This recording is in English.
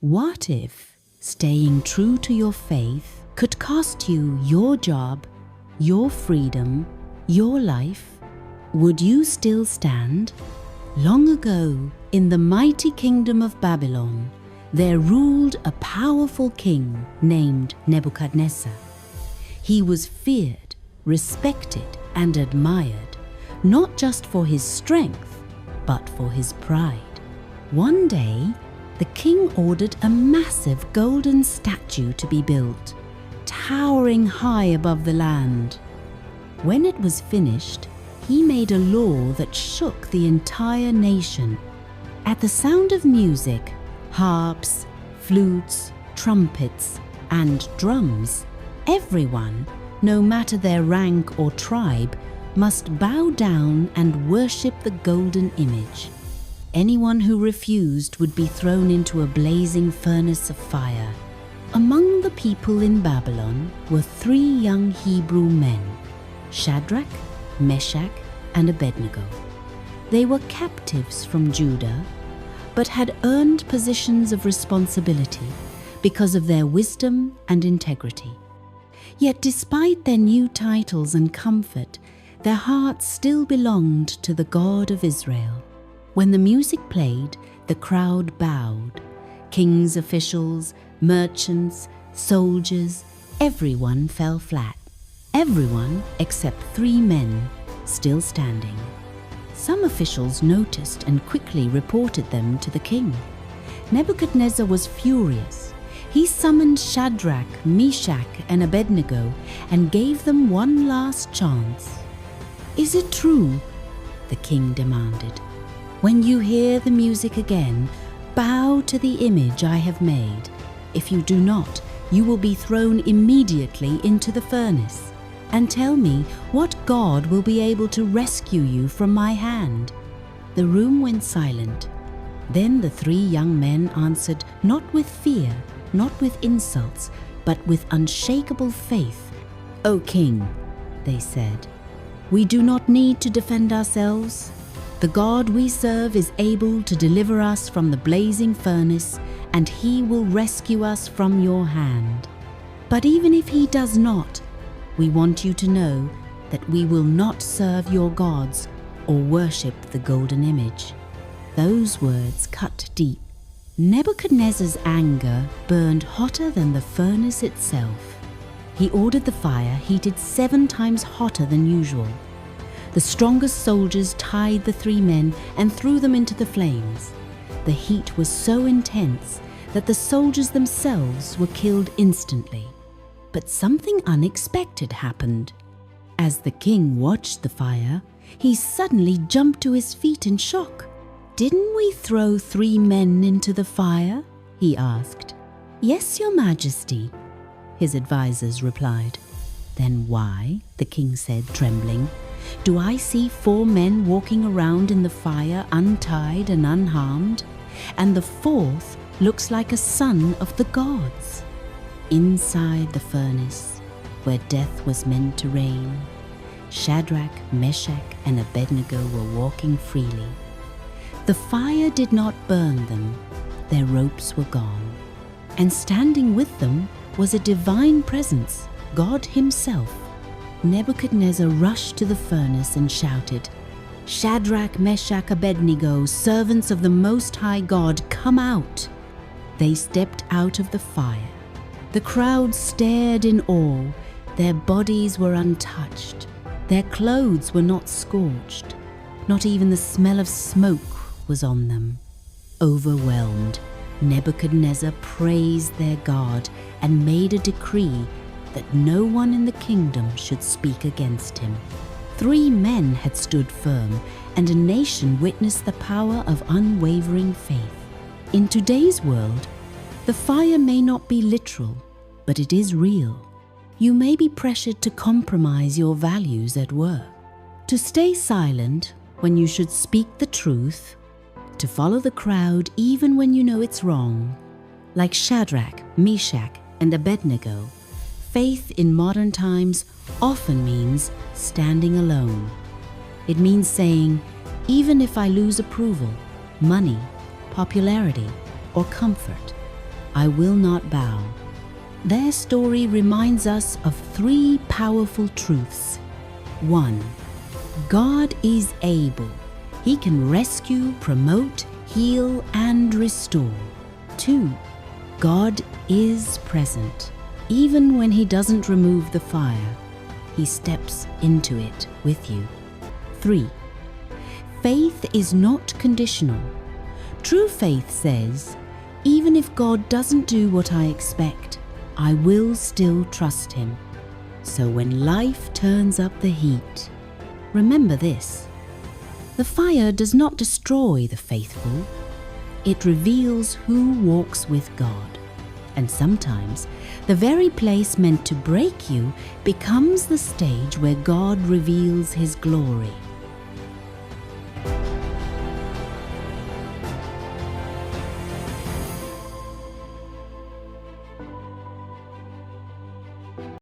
What if staying true to your faith could cost you your job, your freedom, your life? Would you still stand? Long ago, in the mighty kingdom of Babylon, there ruled a powerful king named Nebuchadnezzar. He was feared, respected, and admired, not just for his strength, but for his pride. One day, the king ordered a massive golden statue to be built, towering high above the land. When it was finished, he made a law that shook the entire nation. At the sound of music, harps, flutes, trumpets, and drums, everyone, no matter their rank or tribe, must bow down and worship the golden image. Anyone who refused would be thrown into a blazing furnace of fire. Among the people in Babylon were 3 young Hebrew men, Shadrach, Meshach, and Abednego. They were captives from Judah, but had earned positions of responsibility because of their wisdom and integrity. Yet despite their new titles and comfort, their hearts still belonged to the God of Israel. When the music played, the crowd bowed. Kings, officials, merchants, soldiers, everyone fell flat. Everyone except 3 men, still standing. Some officials noticed and quickly reported them to the king. Nebuchadnezzar was furious. He summoned Shadrach, Meshach, and Abednego and gave them one last chance. "Is it true?" the king demanded. "When you hear the music again, bow to the image I have made. If you do not, you will be thrown immediately into the furnace. And tell me what God will be able to rescue you from my hand." The room went silent. Then the 3 young men answered, not with fear, not with insults, but with unshakable faith. "O king," they said, "we do not need to defend ourselves. The God we serve is able to deliver us from the blazing furnace, and he will rescue us from your hand. But even if he does not, we want you to know that we will not serve your gods or worship the golden image." Those words cut deep. Nebuchadnezzar's anger burned hotter than the furnace itself. He ordered the fire heated 7 times hotter than usual. The strongest soldiers tied the 3 men and threw them into the flames. The heat was so intense that the soldiers themselves were killed instantly. But something unexpected happened. As the king watched the fire, he suddenly jumped to his feet in shock. "Didn't we throw 3 men into the fire?" he asked. "Yes, your majesty," his advisors replied. "Then why," the king said, trembling, "do I see 4 men walking around in the fire untied and unharmed, and the 4th looks like a son of the gods?" Inside the furnace, where death was meant to reign, Shadrach, Meshach, and Abednego were walking freely. The fire did not burn them, their ropes were gone. And standing with them was a divine presence, God himself. Nebuchadnezzar rushed to the furnace and shouted, "Shadrach, Meshach, Abednego, servants of the Most High God, come out!" They stepped out of the fire. The crowd stared in awe. Their bodies were untouched. Their clothes were not scorched. Not even the smell of smoke was on them. Overwhelmed, Nebuchadnezzar praised their God and made a decree that no one in the kingdom should speak against him. 3 men had stood firm, and a nation witnessed the power of unwavering faith. In today's world, the fire may not be literal, but it is real. You may be pressured to compromise your values at work, to stay silent when you should speak the truth, to follow the crowd even when you know it's wrong. Like Shadrach, Meshach, and Abednego, faith in modern times often means standing alone. It means saying, even if I lose approval, money, popularity, or comfort, I will not bow. Their story reminds us of three powerful truths. 1. God is able. He can rescue, promote, heal, and restore. 2. God is present. Even when He doesn't remove the fire, He steps into it with you. 3. Faith is not conditional. True faith says, even if God doesn't do what I expect, I will still trust Him. So when life turns up the heat, remember this: the fire does not destroy the faithful. It reveals who walks with God. And sometimes, the very place meant to break you becomes the stage where God reveals His glory.